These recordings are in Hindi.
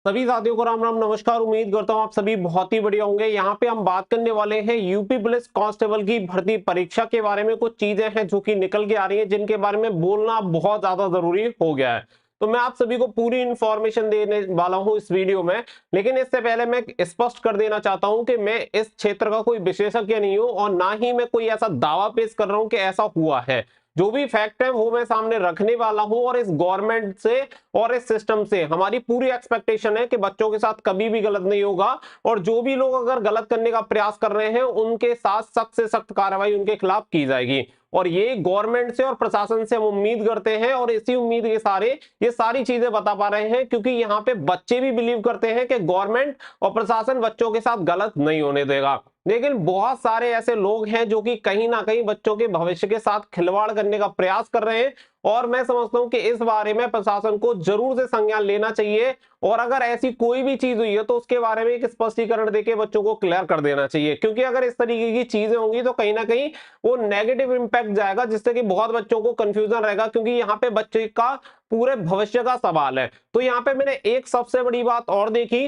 सभी साथियों को राम राम नमस्कार। उम्मीद करता हूं आप सभी बहुत ही बढ़िया होंगे। यहाँ पे हम बात करने वाले हैं यूपी पुलिस कांस्टेबल की भर्ती परीक्षा के बारे में। कुछ चीजें हैं जो कि निकल के आ रही हैं, जिनके बारे में बोलना बहुत ज्यादा जरूरी हो गया है। तो मैं आप सभी को पूरी इंफॉर्मेशन देने वाला हूं इस वीडियो में। लेकिन इससे पहले मैं स्पष्ट कर देना चाहता हूं कि मैं इस क्षेत्र का कोई विशेषज्ञ नहीं हूं और ना ही मैं कोई ऐसा दावा पेश कर रहा हूं कि ऐसा हुआ है। जो भी फैक्ट है वो मैं सामने रखने वाला हूं और इस गवर्नमेंट से और इस सिस्टम से हमारी पूरी एक्सपेक्टेशन है कि बच्चों के साथ कभी भी गलत नहीं होगा। और जो भी लोग अगर गलत करने का प्रयास कर रहे हैं उनके साथ सख्त से सख्त कार्रवाई उनके खिलाफ की जाएगी। और ये गवर्नमेंट से और प्रशासन से हम उम्मीद करते हैं और इसी उम्मीद के सारे ये सारी चीजें बता पा रहे हैं, क्योंकि यहाँ पे बच्चे भी बिलीव करते हैं कि गवर्नमेंट और प्रशासन बच्चों के साथ गलत नहीं होने देगा। लेकिन बहुत सारे ऐसे लोग हैं जो कि कहीं ना कहीं बच्चों के भविष्य के साथ खिलवाड़ करने का प्रयास कर रहे हैं। और मैं समझता हूं कि इस बारे में प्रशासन को जरूर से संज्ञान लेना चाहिए और अगर ऐसी कोई भी चीज हुई है तो उसके बारे में एक स्पष्टीकरण देके बच्चों को क्लियर कर देना चाहिए। क्योंकि अगर इस तरीके की चीजें होंगी तो कहीं ना कहीं वो नेगेटिव इंपैक्ट जाएगा, जिससे कि बहुत बच्चों को कंफ्यूजन रहेगा, क्योंकि यहाँ पे बच्चे का पूरे भविष्य का सवाल है। तो यहाँ पे मैंने एक सबसे बड़ी बात और देखी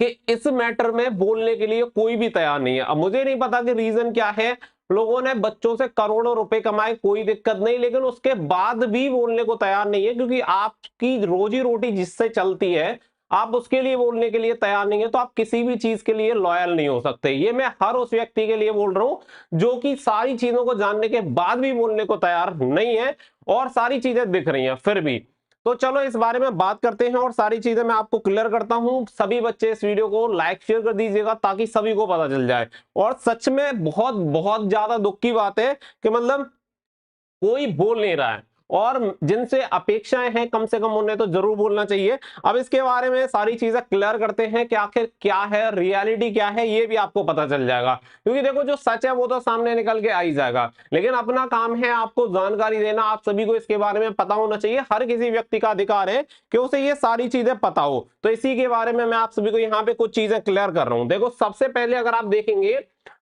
कि इस मैटर में बोलने के लिए कोई भी तैयार नहीं है। अब मुझे नहीं पता कि रीजन क्या है। लोगों ने बच्चों से करोड़ों रुपए कमाए, कोई दिक्कत नहीं, लेकिन उसके बाद भी बोलने को तैयार नहीं है, क्योंकि आपकी रोजी रोटी जिससे चलती है आप उसके लिए बोलने के लिए तैयार नहीं है तो आप किसी भी चीज के लिए लॉयल नहीं हो सकते। ये मैं हर उस व्यक्ति के लिए बोल रहा हूं जो कि सारी चीजों को जानने के बाद भी बोलने को तैयार नहीं है और सारी चीजें दिख रही हैं फिर भी। तो चलो इस बारे में बात करते हैं और सारी चीजें मैं आपको क्लियर करता हूं। सभी बच्चे इस वीडियो को लाइक शेयर कर दीजिएगा ताकि सभी को पता चल जाए। और सच में बहुत बहुत ज्यादा दुख की बात है कि मतलब कोई बोल नहीं रहा है और जिनसे अपेक्षाएं हैं कम से कम उन्हें तो जरूर बोलना चाहिए। अब इसके बारे में सारी चीजें क्लियर करते हैं कि आखिर क्या है, रियलिटी क्या है, ये भी आपको पता चल जाएगा। क्योंकि देखो जो सच है वो तो सामने निकल के आ ही जाएगा, लेकिन अपना काम है आपको जानकारी देना। आप सभी को इसके बारे में पता होना चाहिए। हर किसी व्यक्ति का अधिकार है कि उसे ये सारी चीजें पता हो। तो इसी के बारे में मैं आप सभी को यहाँ पे कुछ चीजें क्लियर कर रहा हूँ। देखो सबसे पहले अगर आप देखेंगे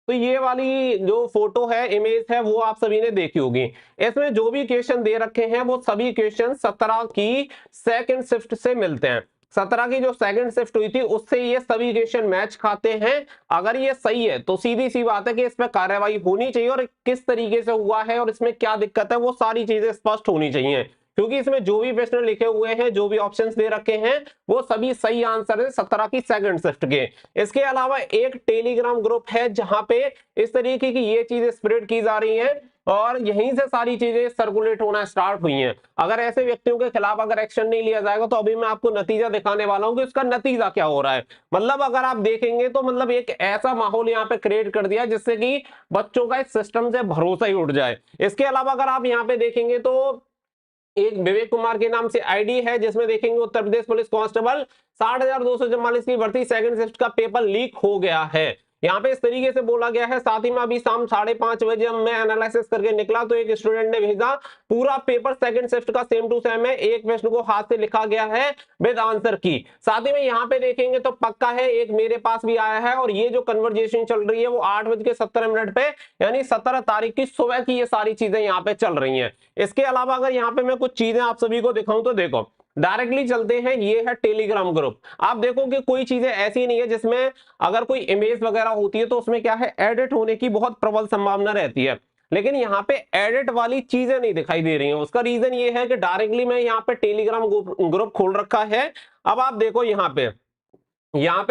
तो ये वाली जो फोटो है, इमेज है, वो आप सभी ने देखी होगी। इसमें जो भी क्वेश्चन दे रखे हैं वो सभी क्वेश्चन 17 की सेकंड शिफ्ट से मिलते हैं। 17 की जो सेकंड शिफ्ट हुई थी उससे ये सभी क्वेश्चन मैच खाते हैं। अगर ये सही है तो सीधी सी बात है कि इसमें कार्रवाई होनी चाहिए और किस तरीके से हुआ है और इसमें क्या दिक्कत है वो सारी चीजें स्पष्ट होनी चाहिए। क्योंकि इसमें जो भी प्रश्न लिखे हुए हैं, जो भी ऑप्शंस दे रखे हैं, वो सभी सही आंसर है 17 की सेकंड शिफ्ट के। इसके अलावा एक टेलीग्राम ग्रुप है जहां पे इस तरीके की ये चीजें स्प्रेड की जा रही हैं और यहीं से सारी चीजें सर्कुलेट होना स्टार्ट हुई हैं। अगर ऐसे व्यक्तियों के खिलाफ अगर एक्शन नहीं लिया जाएगा तो अभी मैं आपको नतीजा दिखाने वाला हूं कि उसका नतीजा क्या हो रहा है। मतलब अगर आप देखेंगे तो मतलब एक ऐसा माहौल यहाँ पे क्रिएट कर दिया जिससे कि बच्चों का इस सिस्टम से भरोसा ही उठ जाए। इसके अलावा अगर आप यहाँ पे देखेंगे तो एक विवेक कुमार के नाम से आईडी है जिसमें देखेंगे उत्तर प्रदेश पुलिस कांस्टेबल 60,244 की भर्ती सेकंड शिफ्ट का पेपर लीक हो गया है। यहाँ पे इस तरीके से बोला गया है। साथ ही में अभी शाम 5:30 बजे जब मैं एनालिसिस करके निकला तो एक स्टूडेंट ने भेजा पूरा पेपर सेकंड शिफ्ट का सेम टू सेम है। एक प्रश्न को हाथ से लिखा गया है विद आंसर की। साथ ही में यहाँ पे देखेंगे तो पक्का है, एक मेरे पास भी आया है और ये जो कन्वर्जेशन चल रही है वो 8:17 पे यानी 17 तारीख की सुबह की ये सारी चीजें यहाँ पे चल रही हैं। इसके अलावा अगर यहाँ पे मैं कुछ चीजें आप सभी को दिखाऊं तो देखो डायरेक्टली चलते हैं। ये है टेलीग्राम ग्रुप। आप देखो कि कोई चीजें ऐसी नहीं है जिसमें अगर कोई इमेज वगैरह होती है तो उसमें क्या है, एडिट होने की बहुत प्रबल संभावना रहती है। लेकिन यहाँ पे एडिट वाली चीजें नहीं दिखाई दे रही हैं। उसका रीजन ये है कि डायरेक्टली मैं यहाँ पे टेलीग्राम ग्रुप खोल रखा है। अब आप देखो यहाँ पे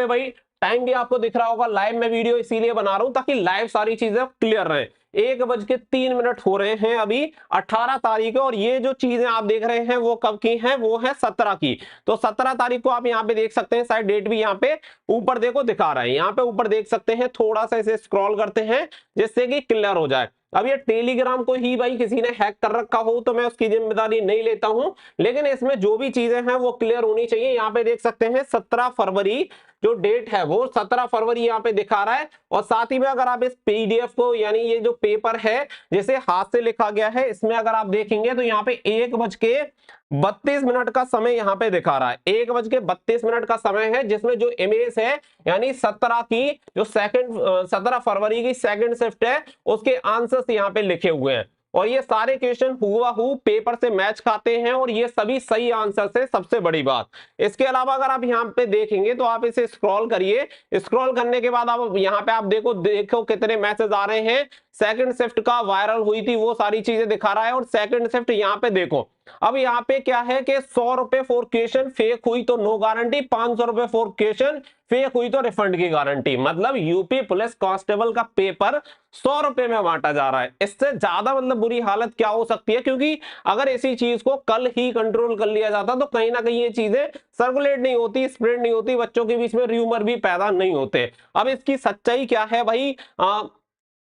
भाई टाइम भी आपको दिख रहा होगा। लाइव में वीडियो इसीलिए बना रहा हूं ताकि लाइव सारी चीजें क्लियर रहे। 1:03 हो रहे हैं अभी, 18 तारीख है और ये जो चीजें आप देख रहे हैं वो कब की हैं, वो है 17 की। तो 17 तारीख को आप यहाँ पे देख सकते हैं, शायद डेट भी यहाँ पे ऊपर देखो दिखा रहा है। यहाँ पे ऊपर देख सकते हैं, थोड़ा सा इसे स्क्रॉल करते हैं जिससे कि क्लियर हो जाए। अब ये टेलीग्राम को ही भाई किसी ने हैक कर रखा हो तो मैं उसकी जिम्मेदारी नहीं लेता हूं, लेकिन इसमें जो भी चीजें हैं वो क्लियर होनी चाहिए। यहाँ पे देख सकते हैं 17 फरवरी जो डेट है वो 17 फरवरी यहाँ पे दिखा रहा है। और साथ ही में अगर आप इस पीडीएफ को यानी ये जो पेपर है जिसे हाथ से लिखा गया है इसमें अगर आप देखेंगे तो यहाँ पे 1:32 का समय यहाँ पे दिखा रहा है। 1:32 का समय है जिसमें जो इमेज है यानी 17 की जो 17 फरवरी की सेकंड शिफ्ट है उसके आंसर्स यहाँ पे लिखे हुए हैं। और ये सारे क्वेश्चन हुबहू पेपर से मैच खाते हैं और ये सभी सही आंसर से, सबसे बड़ी बात। इसके अलावा अगर आप यहाँ पे देखेंगे तो आप इसे स्क्रॉल करिए, स्क्रॉल करने के बाद आप यहाँ पे आप देखो कितने मैसेज आ रहे हैं। सेकंड शिफ्ट का वायरल हुई थी वो सारी चीजें दिखा रहा है, और सेकंड शिफ्ट यहाँ पे देखो। अब यहाँ पे क्या है कि 100 रुपए फॉर क्वेश्चन फेक हुई तो नो गारंटी, 500 रुपए फॉर क्वेश्चन फेक हुई तो रिफंड की गारंटी। मतलब यूपी पुलिस कांस्टेबल का पेपर 100 रुपए में बांटा जा रहा है। इससे ज्यादा मतलब बुरी हालत क्या हो सकती है, क्योंकि अगर इसी चीज को कल ही कंट्रोल कर लिया जाता तो कहीं ना कहीं ये चीजें सर्कुलेट नहीं होती, स्प्रेड नहीं होती, बच्चों के बीच में र्यूमर भी पैदा नहीं होते। अब इसकी सच्चाई क्या है भाई,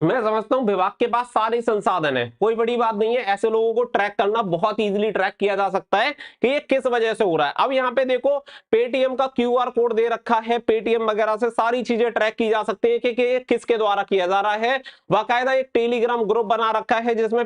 मैं समझता हूं विभाग के पास सारे संसाधन है, कोई बड़ी बात नहीं है। ऐसे लोगों को ट्रैक करना बहुत इजीली ट्रैक किया जा सकता है कि ये किस वजह से हो रहा है। अब यहाँ पे देखो पेटीएम का क्यूआर कोड दे रखा है, पेटीएम वगैरह से सारी चीजें ट्रैक की जा सकती है कि किसके द्वारा किया जा रहा है। बाकायदा एक टेलीग्राम ग्रुप बना रखा है जिसमें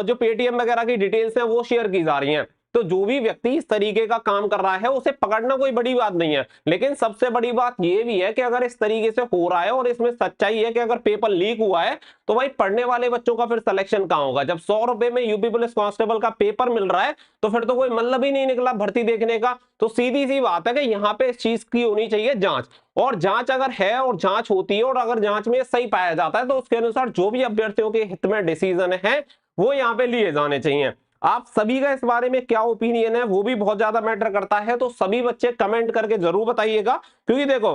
जो पेटीएम वगैरह की डिटेल्स है वो शेयर की जा रही है। तो जो भी व्यक्ति इस तरीके का काम कर रहा है उसे पकड़ना कोई बड़ी बात नहीं है, लेकिन सबसे बड़ी बात यह भी है कि अगर इस तरीके से हो रहा है और इसमें सच्चाई है कि अगर पेपर लीक हुआ है तो भाई पढ़ने वाले बच्चों का फिर सिलेक्शन कहां होगा। जब 100 रुपए में यूपी पुलिस कांस्टेबल का पेपर मिल रहा है तो फिर तो कोई मतलब ही नहीं निकला भर्ती देखने का। तो सीधी सी बात है कि यहाँ पे इस चीज की होनी चाहिए जांच, और जांच अगर है और जांच होती है और अगर जांच में सही पाया जाता है तो उसके अनुसार जो भी अभ्यर्थियों के हित में डिसीजन है वो यहाँ पे लिए जाने चाहिए। आप सभी का इस बारे में क्या ओपिनियन है वो भी बहुत ज्यादा मैटर करता है, तो सभी बच्चे कमेंट करके जरूर बताइएगा, क्योंकि देखो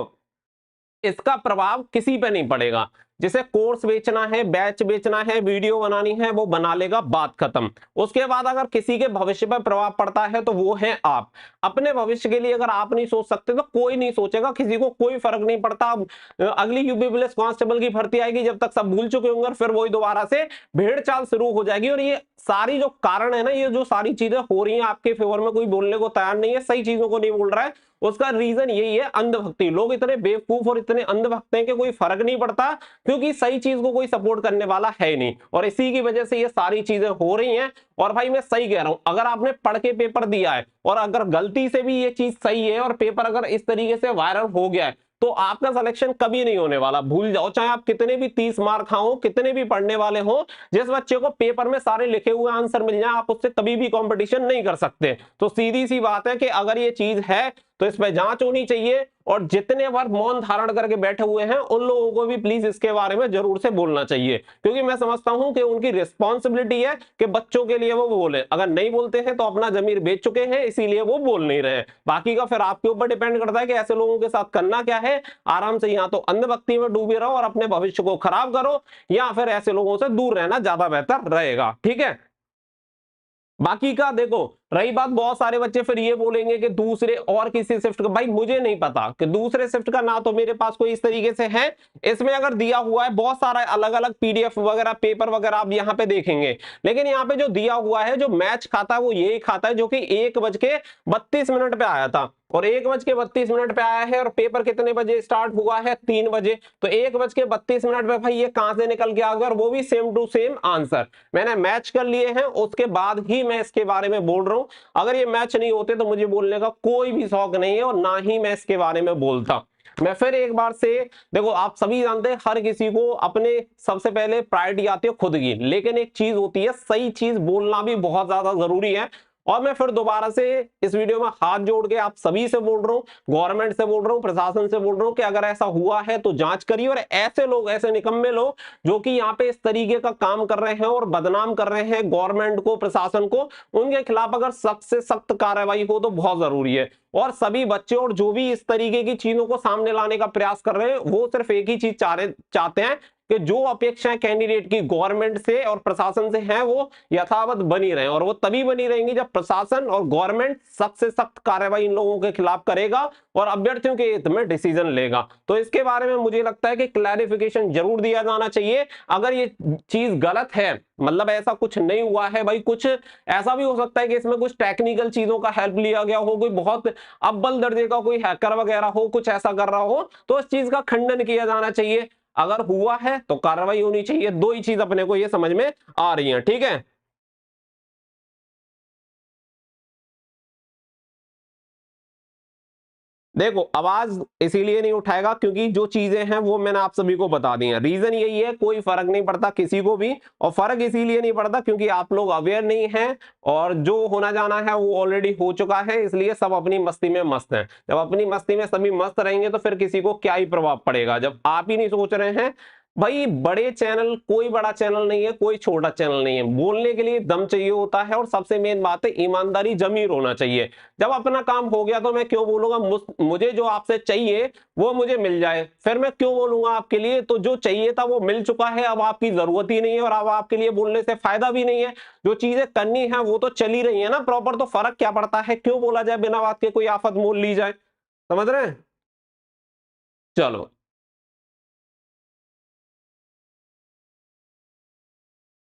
इसका प्रभाव किसी पे नहीं पड़ेगा। जिसे कोर्स बेचना है, बैच बेचना है, वीडियो बनानी है, वो बना लेगा, बात खत्म। उसके बाद अगर किसी के भविष्य पर प्रभाव पड़ता है तो वो है आप। अपने भविष्य के लिए अगर आप नहीं सोच सकते तो कोई नहीं सोचेगा, किसी को कोई फर्क नहीं पड़ता। अगली यूपी पुलिस कांस्टेबल की भर्ती आएगी, जब तक सब भूल चुके होंगे फिर वही दोबारा से भेड़ चाल शुरू हो जाएगी। और ये सारी जो कारण है ना, ये जो सारी चीजें हो रही हैं आपके फेवर में, कोई बोलने को तैयार नहीं है, सही चीजों को नहीं बोल रहा है, उसका रीजन यही है अंधभक्ति। लोग इतने बेवकूफ और इतने अंधभक्त हैं कि कोई फर्क नहीं पड़ता, क्योंकि सही चीज को कोई सपोर्ट करने वाला है नहीं, और इसी की वजह से ये सारी चीजें हो रही हैं। और भाई मैं सही कह रहा हूं, अगर आपने पढ़ के पेपर दिया है और अगर गलती से भी ये चीज सही है और पेपर अगर इस तरीके से वायरल हो गया है तो आपका सिलेक्शन कभी नहीं होने वाला, भूल जाओ। चाहे आप कितने भी 30 मार्क खाओ, कितने भी पढ़ने वाले हो, जिस बच्चे को पेपर में सारे लिखे हुए आंसर मिल जाए आप उससे कभी भी कंपटीशन नहीं कर सकते। तो सीधी सी बात है कि अगर ये चीज है तो इस पर जांच होनी चाहिए, और जितने बार मौन धारण करके बैठे हुए हैं उन लोगों को भी प्लीज इसके बारे में जरूर से बोलना चाहिए, क्योंकि मैं समझता हूं कि उनकी रिस्पॉन्सिबिलिटी है कि बच्चों के लिए वो बोले। अगर नहीं बोलते हैं तो अपना जमीर बेच चुके हैं, इसीलिए वो बोल नहीं रहे। बाकी का फिर आपके ऊपर डिपेंड करता है कि ऐसे लोगों के साथ करना क्या है। आराम से या तो अंधभक्ति में डूबे रहो और अपने भविष्य को खराब करो, या फिर ऐसे लोगों से दूर रहना ज्यादा बेहतर रहेगा। ठीक है, बाकी का देखो रही बात, बहुत सारे बच्चे फिर ये बोलेंगे कि दूसरे और किसी शिफ्ट का, भाई मुझे नहीं पता कि दूसरे शिफ्ट का ना तो मेरे पास कोई इस तरीके से है। इसमें अगर दिया हुआ है बहुत सारा अलग अलग पीडीएफ वगैरह पेपर वगैरह आप यहाँ पे देखेंगे, लेकिन यहाँ पे जो दिया हुआ है जो मैच खाता है वो यही खाता है जो कि 1:32 पे आया था, और 1:32 पे आया है, और पेपर कितने बजे स्टार्ट हुआ है, 3 बजे। तो 1:32 पे भाई ये कहां से निकल के आ गया, और वो भी सेम टू सेम आंसर मैंने मैच कर लिए हैं, उसके बाद ही मैं इसके बारे में बोल रहा हूं। अगर ये मैच नहीं होते तो मुझे बोलने का कोई भी शौक नहीं है, और ना ही मैं इसके बारे में बोलता। मैं फिर एक बार से देखो, आप सभी जानते हैं हर किसी को अपने सबसे पहले प्रायोरिटी आती है खुद की, लेकिन एक चीज होती है सही चीज बोलना भी बहुत ज्यादा जरूरी है। और मैं फिर दोबारा से इस वीडियो में हाथ जोड़ के आप सभी से बोल रहा हूं, गवर्नमेंट से बोल रहा हूं, प्रशासन से बोल रहा हूं कि अगर ऐसा हुआ है तो जांच करिए, और ऐसे लोग, ऐसे निकम्मे लोग जो कि यहाँ पे इस तरीके का काम कर रहे हैं और बदनाम कर रहे हैं गवर्नमेंट को, प्रशासन को, उनके खिलाफ अगर सख्त से सख्त कार्रवाई हो तो बहुत जरूरी है। और सभी बच्चे और जो भी इस तरीके की चीजों को सामने लाने का प्रयास कर रहे हैं वो सिर्फ एक ही चीज चाहते हैं कि जो अपेक्षाएं कैंडिडेट की गवर्नमेंट से और प्रशासन से हैं वो यथावत बनी रहे, और वो तभी बनी रहेंगी जब प्रशासन और गवर्नमेंट सख्त से सख्त कार्रवाई इन लोगों के खिलाफ करेगा और अभ्यर्थियों के हित में डिसीजन लेगा। तो इसके बारे में मुझे लगता है कि क्लैरिफिकेशन जरूर दिया जाना चाहिए। अगर ये चीज गलत है, मतलब ऐसा कुछ नहीं हुआ है भाई, कुछ ऐसा भी हो सकता है कि इसमें कुछ टेक्निकल चीजों का हेल्प लिया गया हो, कोई बहुत अव्वल दर्जे का कोई हैकर वगैरह हो, कुछ ऐसा कर रहा हो, तो इस चीज का खंडन किया जाना चाहिए। अगर हुआ है तो कार्रवाई होनी चाहिए। दो ही चीज अपने को ये समझ में आ रही है। ठीक है, देखो आवाज इसीलिए नहीं उठाएगा क्योंकि जो चीजें हैं वो मैंने आप सभी को बता दी हैं। रीजन यही है, कोई फर्क नहीं पड़ता किसी को भी, और फर्क इसीलिए नहीं पड़ता क्योंकि आप लोग अवेयर नहीं हैं, और जो होना जाना है वो ऑलरेडी हो चुका है, इसलिए सब अपनी मस्ती में मस्त हैं। जब अपनी मस्ती में सभी मस्त रहेंगे तो फिर किसी को क्या ही प्रभाव पड़ेगा, जब आप ही नहीं सोच रहे हैं। भाई बड़े चैनल, कोई बड़ा चैनल नहीं है, कोई छोटा चैनल नहीं है, बोलने के लिए दम चाहिए होता है, और सबसे मेन बात है ईमानदारी, जमीर होना चाहिए। जब अपना काम हो गया तो मैं क्यों बोलूंगा, मुझे जो आपसे चाहिए वो मुझे मिल जाए, फिर मैं क्यों बोलूंगा आपके लिए। तो जो चाहिए था वो मिल चुका है, अब आपकी जरूरत ही नहीं है, और अब आपके लिए बोलने से फायदा भी नहीं है। जो चीजें करनी है वो तो चली रही है ना प्रॉपर, तो फर्क क्या पड़ता है, क्यों बोला जाए बिना बात के, कोई आफत मोल ली जाए। समझ रहे हैं? चलो,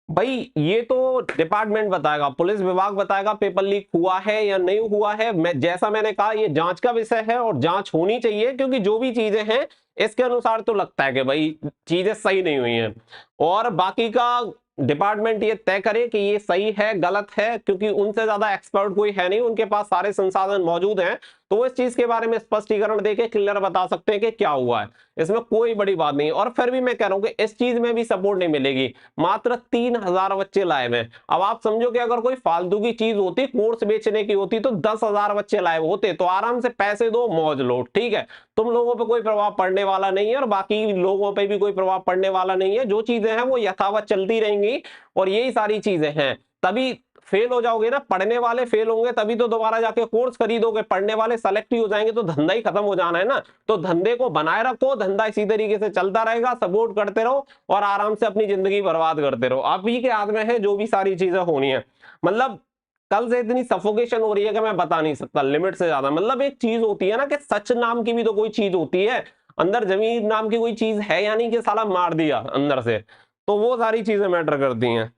भाई ये तो डिपार्टमेंट बताएगा, पुलिस विभाग बताएगा पेपर लीक हुआ है या नहीं हुआ है। मैं जैसा मैंने कहा, ये जांच का विषय है और जांच होनी चाहिए, क्योंकि जो भी चीजें हैं इसके अनुसार तो लगता है कि भाई चीजें सही नहीं हुई हैं, और बाकी का डिपार्टमेंट ये तय करे कि ये सही है गलत है, क्योंकि उनसे ज्यादा एक्सपर्ट कोई है नहीं, उनके पास सारे संसाधन मौजूद हैं, तो वो इस चीज के बारे में स्पष्टीकरण देके क्लियर बता सकते हैं कि क्या हुआ है। इसमें कोई बड़ी बात नहीं। और फिर भी मैं कह रहा हूं कि इस चीज में भी सपोर्ट नहीं मिलेगी। मात्र 3,000 बच्चे लाए हुए। अब आप समझो कि अगर कोई फालतू की चीज होती, कोर्स बेचने की होती, तो 10,000 बच्चे लाए होते, तो आराम से पैसे दो, मौज लो, ठीक है। तुम लोगों पे कोई प्रभाव पड़ने वाला नहीं है, और बाकी लोगों पे भी कोई प्रभाव पड़ने वाला नहीं है। जो चीजें हैं वो यथावत चलती रहेंगी, और यही सारी चीजें हैं। तभी फेल हो जाओगे ना, पढ़ने वाले फेल होंगे तभी तो दोबारा जाके कोर्स खरीदोगे, पढ़ने वाले सेलेक्ट ही हो जाएंगे तो धंधा ही खत्म हो जाना है ना। तो धंधे को बनाए रखो, धंधा इसी तरीके से चलता रहेगा, सपोर्ट करते रहो, और आराम से अपनी जिंदगी बर्बाद करते रहो। आप ही के हाथ में है जो भी सारी चीजें होनी है। मतलब कल से इतनी सफोकेशन हो रही है कि मैं बता नहीं सकता, लिमिट से ज्यादा। मतलब एक चीज होती है ना कि सच नाम की भी तो कोई चीज होती है, अंदर जमीन नाम की कोई चीज है, यानी कि साला मार दिया अंदर से, तो वो सारी चीजें मैटर करती हैं।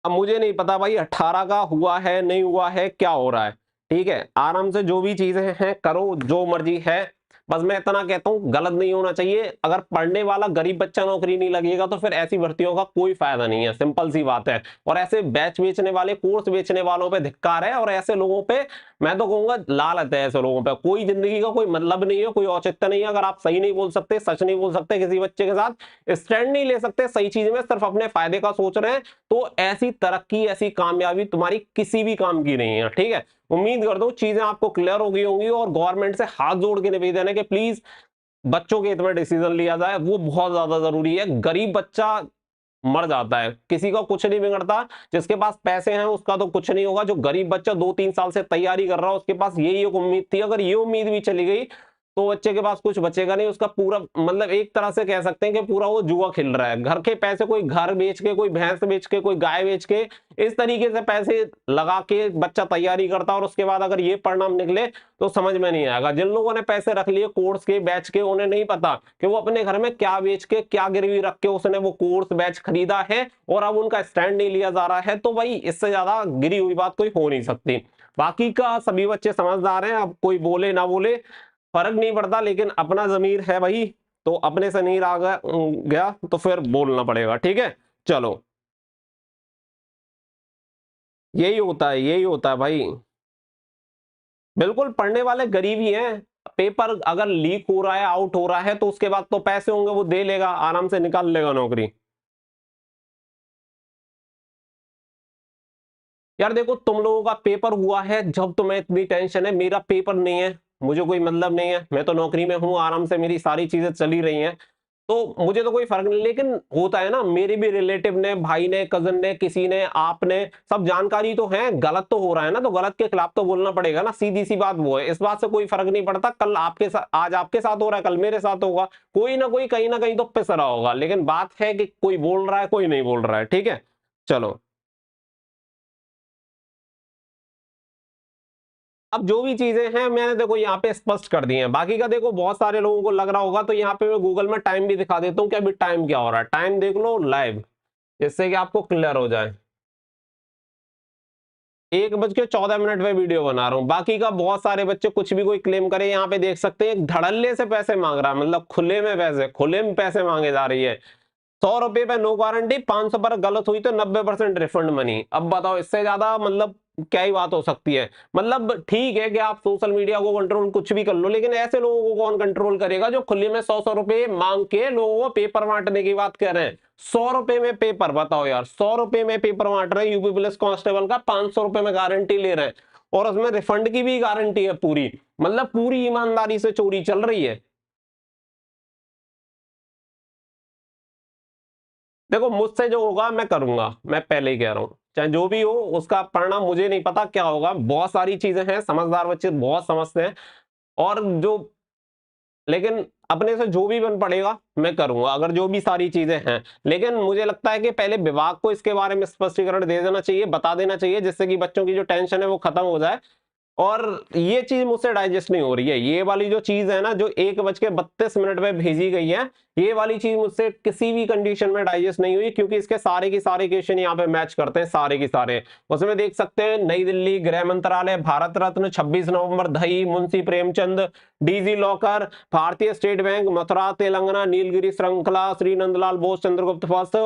अब मुझे नहीं पता भाई 18 का हुआ है नहीं हुआ है, क्या हो रहा है, ठीक है। आराम से जो भी चीजें हैं करो, जो मर्जी है। बस मैं इतना कहता हूँ, गलत नहीं होना चाहिए। अगर पढ़ने वाला गरीब बच्चा नौकरी नहीं लगेगा तो फिर ऐसी भर्तियों का कोई फायदा नहीं है, सिंपल सी बात है। और ऐसे बैच बेचने वाले, कोर्स बेचने वालों पे धिक्कार है, और ऐसे लोगों पे मैं तो कहूंगा लालच है। ऐसे लोगों पे कोई जिंदगी का कोई मतलब नहीं है, कोई औचित्य नहीं है। अगर आप सही नहीं बोल सकते, सच नहीं बोल सकते, किसी बच्चे के साथ स्टैंड नहीं ले सकते सही चीज में, सिर्फ अपने फायदे का सोच रहे हैं, तो ऐसी तरक्की, ऐसी कामयाबी तुम्हारी किसी भी काम की नहीं है, ठीक है। उम्मीद करता हूँ चीजें आपको क्लियर हो गई होंगी, और गवर्नमेंट से हाथ जोड़ के निवेदन है कि प्लीज बच्चों के हित में डिसीजन लिया जाए, वो बहुत ज्यादा जरूरी है। गरीब बच्चा मर जाता है, किसी का कुछ नहीं बिगड़ता। जिसके पास पैसे हैं उसका तो कुछ नहीं होगा, जो गरीब बच्चा 2-3 साल से तैयारी कर रहा है, उसके पास यही एक उम्मीद थी, अगर ये उम्मीद भी चली गई तो बच्चे के पास कुछ बचेगा नहीं। उसका पूरा मतलब एक तरह से कह सकते हैं कि पूरा वो जुआ खेल रहा है। घर के पैसे, कोई घर बेच के, कोई भैंस बेच के, कोई गाय बेच के, इस तरीके से पैसे लगा के बच्चा तैयारी करता है, और उसके बाद अगर ये परिणाम निकले तो समझ में नहीं आएगा। जिन लोगों ने पैसे रख लिए कोर्स के, बैच के, उन्हें नहीं पता कि वो अपने घर में क्या बेच के, क्या गिरवी रख के उसने वो कोर्स बैच खरीदा है, और अब उनका स्टैंड नहीं लिया जा रहा है। तो भाई इससे ज्यादा गिरी हुई बात कोई हो नहीं सकती। बाकी का सभी बच्चे समझदार हैं, अब कोई बोले ना बोले फर्क नहीं पड़ता, लेकिन अपना जमीर है भाई, तो अपने से नहीं रहा गया तो फिर बोलना पड़ेगा, ठीक है। चलो, यही होता है, यही होता है भाई। बिल्कुल, पढ़ने वाले गरीब ही हैं। पेपर अगर लीक हो रहा है, आउट हो रहा है, तो उसके बाद तो पैसे होंगे, वो दे लेगा, आराम से निकाल लेगा नौकरी। यार देखो, तुम लोगों का पेपर हुआ है जब तुम्हें इतनी टेंशन है, मेरा पेपर नहीं है, मुझे कोई मतलब नहीं है, मैं तो नौकरी में हूं, आराम से मेरी सारी चीजें चली रही हैं, तो मुझे तो कोई फर्क नहीं। लेकिन होता है ना, मेरे भी रिलेटिव ने, भाई ने, कजन ने, किसी ने, आपने, सब जानकारी तो है, गलत तो हो रहा है ना, तो गलत के खिलाफ तो बोलना पड़ेगा ना, सीधी सी बात वो है। इस बात से कोई फर्क नहीं पड़ता, कल आपके साथ, आज आपके साथ हो रहा है, कल मेरे साथ होगा, कोई ना कोई कहीं ना कहीं तो पिस रहा होगा। लेकिन बात है कि कोई बोल रहा है, कोई नहीं बोल रहा है, ठीक है। चलो, अब जो भी चीजें हैं मैंने देखो यहाँ पे स्पष्ट कर दी हैं। बाकी का देखो, बहुत सारे लोगों को लग रहा होगा, तो यहाँ पे मैं गूगल में टाइम भी दिखा देता हूँ कि अभी टाइम क्या हो रहा है। टाइम देख लो लाइव, जिससे कि आपको क्लियर हो जाए। 1:14 पे वीडियो बना रहा हूँ। बाकी का बहुत सारे बच्चे कुछ भी कोई क्लेम करे, यहाँ पे देख सकते हैं, धड़ल्ले से पैसे मांग रहा है, मतलब खुले में पैसे, खुले में पैसे मांगे जा रही है। 100 रुपए पे नो गारंटी, 500 पर गलत हुई तो 90% रिफंड मनी। अब बताओ, इससे ज्यादा मतलब क्या ही बात हो सकती है। मतलब ठीक है कि आप सोशल मीडिया को कंट्रोल कुछ भी कर लो, लेकिन ऐसे लोगों को कौन कंट्रोल करेगा जो खुले में 100-100 रुपए मांग के लोगों को पेपर बांटने की बात कर रहे हैं। 100 रुपए में पेपर, बताओ यार, 100 रुपए में पेपर बांट रहे हैं यूपी पुलिस कांस्टेबल का, 500 रुपए में गारंटी ले रहे हैं और उसमें रिफंड की भी गारंटी है पूरी। मतलब पूरी ईमानदारी से चोरी चल रही है। देखो, मुझसे जो होगा मैं करूंगा, मैं पहले ही कह रहा हूं, चाहे जो भी हो उसका परिणाम मुझे नहीं पता क्या होगा। बहुत सारी चीजें हैं, समझदार बच्चे बहुत समझते हैं, और जो, लेकिन अपने से जो भी बन पड़ेगा मैं करूंगा, अगर जो भी सारी चीजें हैं। लेकिन मुझे लगता है कि पहले विभाग को इसके बारे में स्पष्टीकरण दे देना चाहिए, बता देना चाहिए, जिससे कि बच्चों की जो टेंशन है वो खत्म हो जाए। और ये चीज मुझसे डाइजेस्ट नहीं हो रही है, ये वाली जो चीज है ना, जो 1:32 पे भेजी गई है, ये वाली चीज मुझसे किसी भी कंडीशन में डाइजेस्ट नहीं हुई, क्योंकि इसके सारे के सारे क्वेश्चन यहाँ पे मैच करते हैं, सारे के सारे। उसमें देख सकते हैं, नई दिल्ली, गृह मंत्रालय, भारत रत्न, 26 नवंबर, दही, मुंशी प्रेमचंद, डीजी लॉकर, भारतीय स्टेट बैंक, मथुरा तेलंगाना, नीलगिरी श्रृंखला, श्री नंदलाल बोस, चंद्रगुप्त फर्स्ट,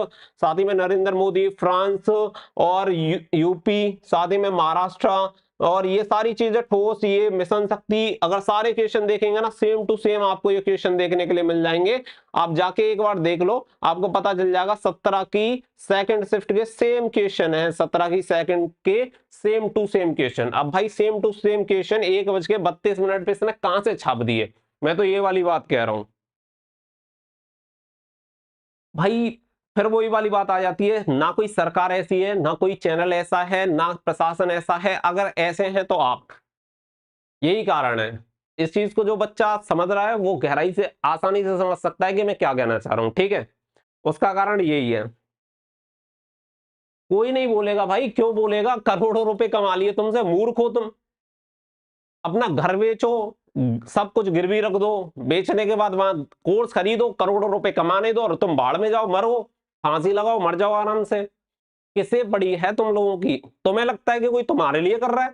साथ ही में नरेंद्र मोदी फ्रांस, और यूपी, साथ ही में महाराष्ट्र, और ये सारी चीजें ठोस, ये मिशन शक्ति, अगर सारे क्वेश्चन देखेंगे ना, सेम टू सेम आपको ये क्वेश्चन देखने के लिए मिल जाएंगे। आप जाके एक बार देख लो, आपको पता चल जाएगा। 17 की सेकंड शिफ्ट के सेम क्वेश्चन है, 17 की सेकंड के सेम टू सेम क्वेश्चन। अब भाई सेम टू सेम क्वेश्चन 1:32 पे इसने कहां से छाप दिए, मैं तो ये वाली बात कह रहा हूं भाई। फिर वही वाली बात आ जाती है, ना कोई सरकार ऐसी है, ना कोई चैनल ऐसा है, ना प्रशासन ऐसा है, अगर ऐसे हैं तो आप, यही कारण है। इस चीज को जो बच्चा समझ रहा है वो गहराई से, आसानी से समझ सकता है कि मैं क्या कहना चाह रहा हूं, ठीक है। उसका कारण यही है। कोई नहीं बोलेगा भाई, क्यों बोलेगा, करोड़ों रुपए कमा लिए तुमसे, मूर्ख हो तुम। अपना घर बेचो, सब कुछ गिरवी रख दो, बेचने के बाद वहां कोर्स खरीदो, करोड़ों रुपए कमाने दो, और तुम बाढ़ में जाओ, मरो, फांसी लगाओ, मर जाओ आराम से। किसे पड़ी है तुम लोगों की? तुम्हें लगता है कि कोई तुम्हारे लिए कर रहा है?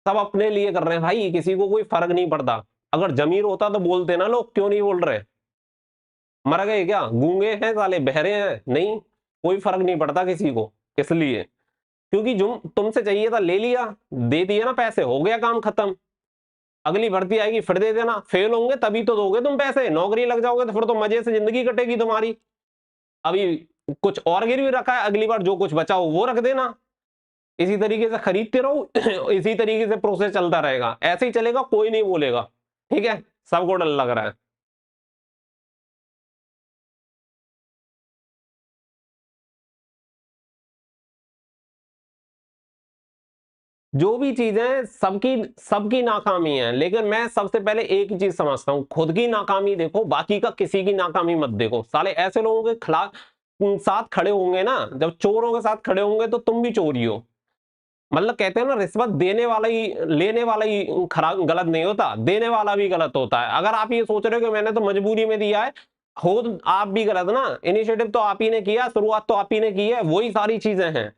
सब अपने लिए कर रहे हैं भाई, किसी को कोई फर्क नहीं पड़ता। अगर जमीर होता तो बोलते ना, लोग क्यों नहीं बोल रहे? मर गए क्या, गूंगे हैं साले, बहरे हैं? नहीं, कोई फर्क नहीं पड़ता किसी को। इसलिए क्योंकि जो तुमसे चाहिए था ले लिया, दे दिए ना पैसे, हो गया काम खत्म। अगली भर्ती आएगी फिर दे देना, फेल होंगे तभी तो दोगे तुम पैसे, नौकरी लग जाओगे तो फिर तो मजे से जिंदगी कटेगी तुम्हारी। अभी कुछ और गिरवी रखा है, अगली बार जो कुछ बचा हो वो रख देना, इसी तरीके से खरीदते रहो। इसी तरीके से प्रोसेस चलता रहेगा, ऐसे ही चलेगा, कोई नहीं बोलेगा, ठीक है। सबको डर लग रहा है। जो भी चीजें, सबकी सबकी नाकामी है, लेकिन मैं सबसे पहले एक ही चीज समझता हूं, खुद की नाकामी देखो, बाकी का किसी की नाकामी मत देखो। साले ऐसे लोगों के खिलाफ साथ खड़े होंगे ना, जब चोरों के साथ खड़े होंगे तो तुम भी चोरी हो। मतलब कहते हैं ना, रिश्वत देने वाला ही, लेने वाला ही खराब गलत नहीं होता, देने वाला भी गलत होता है। अगर आप ये सोच रहे हो कि मैंने तो मजबूरी में दिया है, हो तो आप भी गलत ना। इनिशिएटिव तो आप ही ने किया, शुरुआत तो आप ही ने की है, वही सारी चीजें हैं।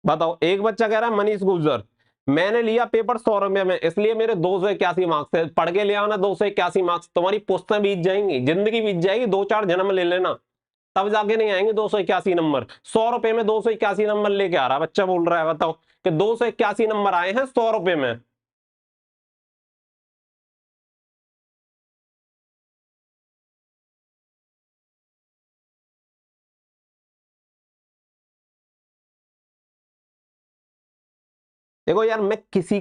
बताओ, एक बच्चा कह रहा है, मनीष गुर्जर, मैंने लिया पेपर 100 रुपए में, इसलिए मेरे 281 मार्क्स है, पढ़ के ले आना 281 मार्क्स, तुम्हारी पुश्तें बीत जाएंगी, जिंदगी बीत जाएगी, 2-4 जन्म ले लेना, तब जाके नहीं आएंगे 281 नंबर। 100 रुपए में 281 नंबर लेके आ रहा है बच्चा, बोल रहा है, बताओ कि 281 नंबर आए हैं 100 रुपए में। देखो यार, मैं किसी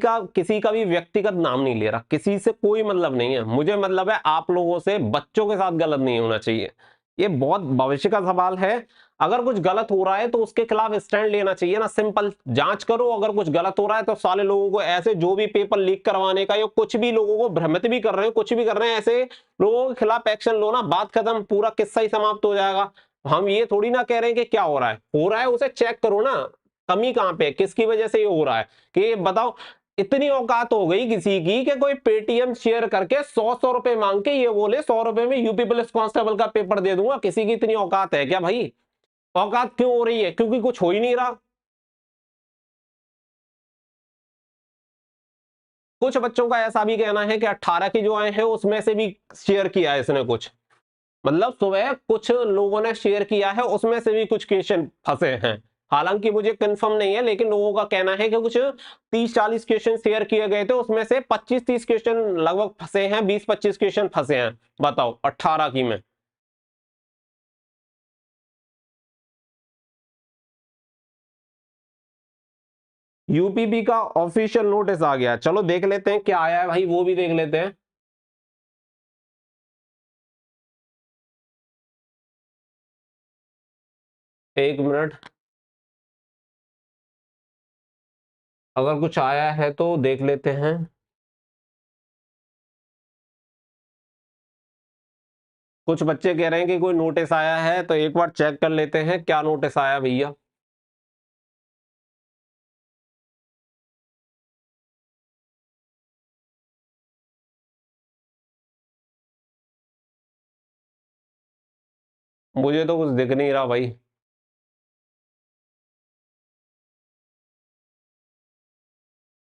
का भी व्यक्तिगत नाम नहीं ले रहा, किसी से कोई मतलब नहीं है, मुझे मतलब है आप लोगों से, बच्चों के साथ गलत नहीं होना चाहिए। ये बहुत भविष्य का सवाल है। अगर कुछ गलत हो रहा है तो उसके खिलाफ स्टैंड लेना चाहिए ना, सिंपल जांच करो। अगर कुछ गलत हो रहा है तो साले लोगों को, ऐसे जो भी पेपर लीक करवाने का या कुछ भी लोगों को भ्रमित भी कर रहे हैं, कुछ भी कर रहे हैं, ऐसे लोगों के खिलाफ एक्शन लो ना, बात खत्म, पूरा किस्सा ही समाप्त हो जाएगा। हम ये थोड़ी ना कह रहे हैं कि क्या हो रहा है उसे चेक करो ना, कमी कहां पे है, किसकी वजह से ये हो रहा है, कि बताओ। इतनी औकात हो गई किसी की कि कोई पेटीएम शेयर करके 100-100 रुपए मांग के ये बोले 100 रुपए में यूपी पुलिस कांस्टेबल का पेपर दे दूंगा। किसी की इतनी औकात है क्या भाई? औकात क्यों हो रही है? क्योंकि कुछ हो ही नहीं रहा। कुछ बच्चों का ऐसा भी कहना है कि 18 की जो आए हैं उसमें से भी शेयर किया है इसने कुछ, मतलब सुबह कुछ लोगों ने शेयर किया है उसमें से भी कुछ क्वेश्चन फंसे हैं। हालांकि मुझे कंफर्म नहीं है, लेकिन लोगों का कहना है कि कुछ 30-40 क्वेश्चन शेयर किए गए थे, उसमें से 25-30 क्वेश्चन लगभग फंसे हैं, 20-25 क्वेश्चन फंसे हैं। बताओ 18 की में। यूपीबी का ऑफिशियल नोटिस आ गया, चलो देख लेते हैं क्या आया है भाई, वो भी देख लेते हैं। एक मिनट, अगर कुछ आया है तो देख लेते हैं। कुछ बच्चे कह रहे हैं कि कोई नोटिस आया है, तो एक बार चेक कर लेते हैं क्या नोटिस आया भैया। मुझे तो कुछ दिख नहीं रहा भाई।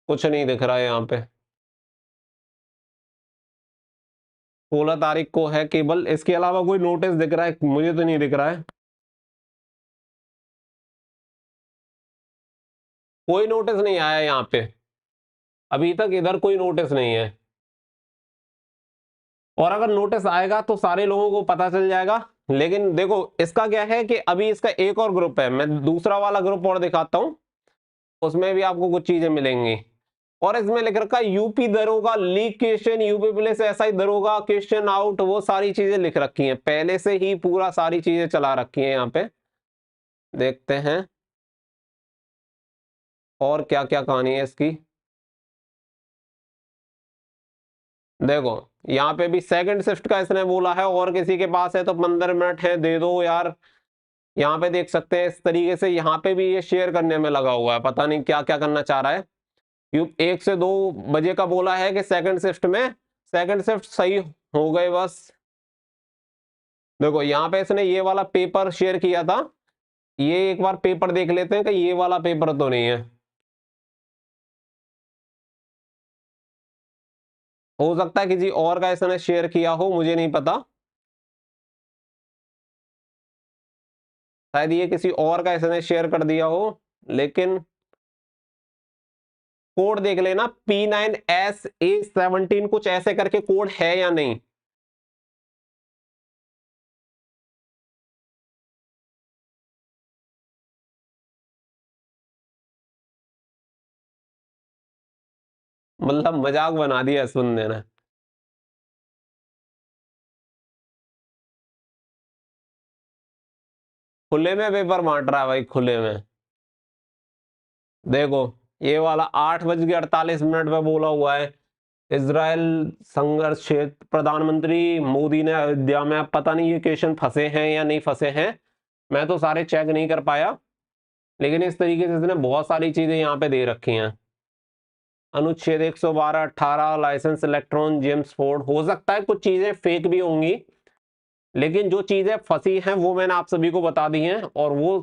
कुछ नहीं दिख रहा है यहाँ पे। 16 तारीख को है केवल, इसके अलावा कोई नोटिस दिख रहा है मुझे तो नहीं दिख रहा है। कोई नोटिस नहीं आया यहाँ पे, अभी तक इधर कोई नोटिस नहीं है। और अगर नोटिस आएगा तो सारे लोगों को पता चल जाएगा। लेकिन देखो इसका क्या है कि अभी इसका एक और ग्रुप है, मैं दूसरा वाला ग्रुप और दिखाता हूं, उसमें भी आपको कुछ चीजें मिलेंगी। और इसमें लिख रखा है यूपी दरोगा leak question, UP police SI दरोगा क्वेश्चन आउट, वो सारी चीजें लिख रखी हैं पहले से ही, पूरा सारी चीजें चला रखी हैं यहाँ पे। देखते हैं और क्या क्या कहानी है इसकी। देखो यहाँ पे भी सेकंड शिफ्ट का इसने बोला है, और किसी के पास है तो 15 मिनट है दे दो यार। यहाँ पे देख सकते हैं इस तरीके से, यहाँ पे भी ये शेयर करने में लगा हुआ है, पता नहीं क्या क्या करना चाह रहा है। यू 1 से 2 बजे का बोला है कि सेकंड शिफ्ट में, सेकंड शिफ्ट सही हो गए बस। देखो यहाँ पे इसने ये वाला पेपर शेयर किया था, ये एक बार पेपर देख लेते हैं कि ये वाला पेपर तो नहीं है। हो सकता है किसी और का इसने शेयर किया हो, मुझे नहीं पता, शायद ये किसी और का इसने शेयर कर दिया हो। लेकिन कोड देख लेना, P9SA17 कुछ ऐसे करके कोड है या नहीं। मतलब मजाक बना दिया इस बंदे ने। खुले में पेपर बांट रहा है भाई, खुले में। देखो ये वाला 8:48 पे बोला हुआ है, इजराइल संघर्ष क्षेत्र, प्रधानमंत्री मोदी ने अयोध्या में। अब पता नहीं ये क्वेश्चन फंसे हैं या नहीं फंसे हैं, मैं तो सारे चेक नहीं कर पाया। लेकिन इस तरीके से इसने बहुत सारी चीजें यहाँ पे दे रखी हैं। अनुच्छेद 112, 18, लाइसेंस इलेक्ट्रॉन जेम्स फोर्ड, हो सकता है कुछ चीजें फेक भी होंगी, लेकिन जो चीजें फंसी हैं वो मैंने आप सभी को बता दी हैं, और वो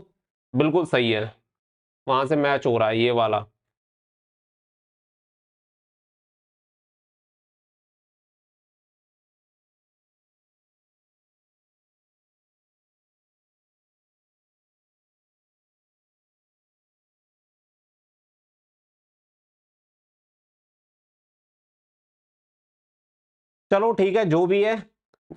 बिल्कुल सही है। वहां से मैच हो रहा है ये वाला। चलो ठीक है, जो भी है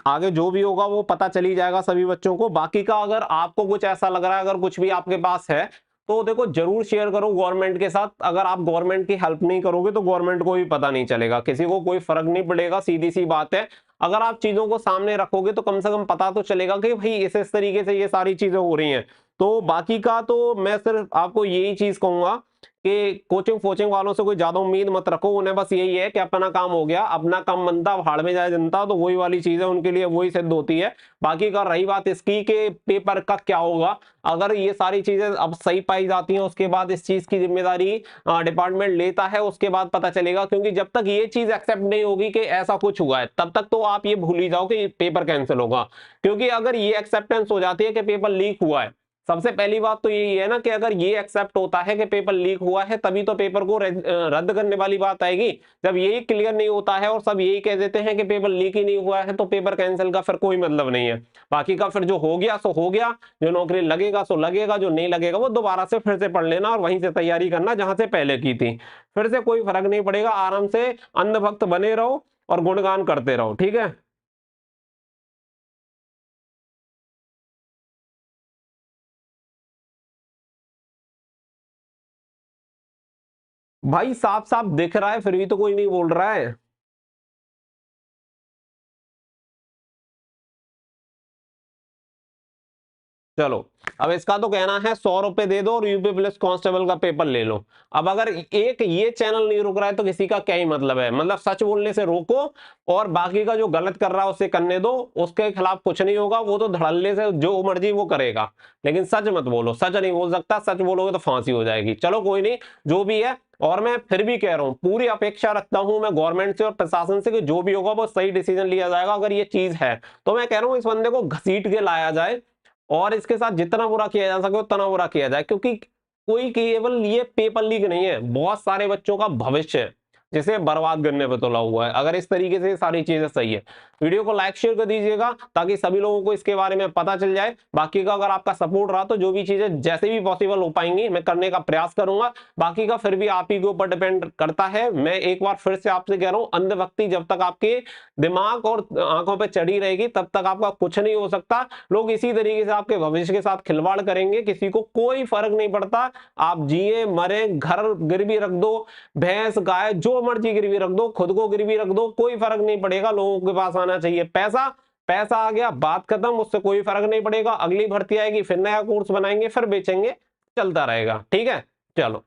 आगे जो भी होगा वो पता चली जाएगा सभी बच्चों को। बाकी का अगर आपको कुछ ऐसा लग रहा है, अगर कुछ भी आपके पास है, तो देखो जरूर शेयर करो गवर्नमेंट के साथ। अगर आप गवर्नमेंट की हेल्प नहीं करोगे तो गवर्नमेंट को भी पता नहीं चलेगा, किसी को कोई फर्क नहीं पड़ेगा, सीधी सी बात है। अगर आप चीजों को सामने रखोगे तो कम से कम पता तो चलेगा कि भाई इस तरीके से ये सारी चीजें हो रही हैं। तो बाकी का तो मैं सिर्फ आपको यही चीज कहूंगा कि कोचिंग फोचिंग वालों से कोई ज्यादा उम्मीद मत रखो, उन्हें बस यही है कि अपना काम हो गया, अपना काम बनता, भाड़ में जाए जनता, तो वही वाली चीज है उनके लिए, वही सिद्ध होती है। बाकी का रही बात इसकी कि पेपर का क्या होगा, अगर ये सारी चीजें अब सही पाई जाती हैं उसके बाद इस चीज की जिम्मेदारी डिपार्टमेंट लेता है, उसके बाद पता चलेगा। क्योंकि जब तक ये चीज एक्सेप्ट नहीं होगी कि ऐसा कुछ हुआ है, तब तक तो आप ये भूल ही जाओ कि पेपर कैंसिल होगा। क्योंकि अगर ये एक्सेप्टेंस हो जाती है कि पेपर लीक हुआ है, सबसे पहली बात तो यही है ना कि अगर ये एक्सेप्ट होता है कि पेपर लीक हुआ है तभी तो पेपर को रद्द करने वाली बात आएगी। जब यही क्लियर नहीं होता है और सब यही कह देते हैं कि पेपर लीक ही नहीं हुआ है तो पेपर कैंसिल का फिर कोई मतलब नहीं है। बाकी का फिर जो हो गया सो हो गया, जो नौकरी लगेगा सो लगेगा, जो नहीं लगेगा वो दोबारा से फिर से पढ़ लेना और वहीं से तैयारी करना जहां से पहले की थी। फिर से कोई फर्क नहीं पड़ेगा, आराम से अंधभक्त बने रहो और गुणगान करते रहो, ठीक है। भाई साफ साफ दिख रहा है फिर भी तो कोई नहीं बोल रहा है। चलो, अब इसका तो कहना है 100 रुपए दे दो और यूपी पुलिस कांस्टेबल का पेपर ले लो। अब अगर एक ये चैनल नहीं रुक रहा है तो किसी का क्या ही मतलब है। मतलब सच बोलने से रोको और बाकी का जो गलत कर रहा है उसे करने दो, उसके खिलाफ कुछ नहीं होगा, वो तो धड़ल्ले से जो मर्जी वो करेगा। लेकिन सच मत बोलो, सच नहीं बोल सकता, सच बोलोगे तो फांसी हो जाएगी। चलो कोई नहीं, जो भी है। और मैं फिर भी कह रहा हूं, पूरी अपेक्षा रखता हूं मैं गवर्नमेंट से और प्रशासन से कि जो भी होगा वो सही डिसीजन लिया जाएगा। अगर ये चीज है तो मैं कह रहा हूं इस बंदे को घसीट के लाया जाए और इसके साथ जितना बुरा किया जा सके उतना बुरा किया जाए, क्योंकि कोई केवल ये पेपर लीक नहीं है, बहुत सारे बच्चों का भविष्य है जिसे बर्बाद करने पर तुला हुआ है। अगर इस तरीके से सारी चीजें सही है, वीडियो को लाइक शेयर कर दीजिएगा ताकि सभी लोगों को इसके बारे में पता चल जाए। बाकी का अगर आपका सपोर्ट रहा तो जो भी चीजें जैसे भी पॉसिबल हो पाएंगी मैं करने का प्रयास करूंगा। बाकी का फिर भी आप ही के ऊपर डिपेंड करता है। मैं एक बार फिर से आपसे कह रहा हूं, अंधभक्ति जब तक आपके दिमाग और आंखों पर चढ़ी रहेगी तब तक आपका कुछ नहीं हो सकता। लोग इसी तरीके से आपके भविष्य के साथ खिलवाड़ करेंगे, किसी को कोई फर्क नहीं पड़ता। आप जिए मरे, घर गिरवी रख दो, भैंस गाय जो मर्जी गिरवी रख दो, खुद को गिरवी रख दो, कोई फर्क नहीं पड़ेगा। लोगों के पास आना चाहिए पैसा, पैसा आ गया बात खत्म, उससे कोई फर्क नहीं पड़ेगा। अगली भर्ती आएगी फिर नया कोर्स बनाएंगे फिर बेचेंगे, चलता रहेगा, ठीक है। चलो।